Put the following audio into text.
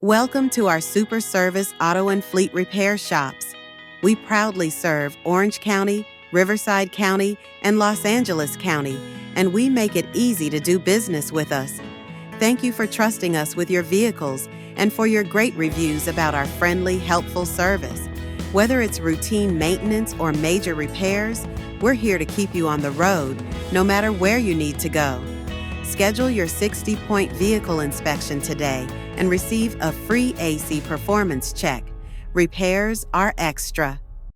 Welcome to our Super Service Auto and Fleet Repair Shops. We proudly serve Orange County, Riverside County, and Los Angeles County, and we make it easy to do business with us. Thank you for trusting us with your vehicles and for your great reviews about our friendly, helpful service. Whether it's routine maintenance or major repairs, we're here to keep you on the road, no matter where you need to go. Schedule your 60-point vehicle inspection today and receive a free ASE performance check. Repairs are extra.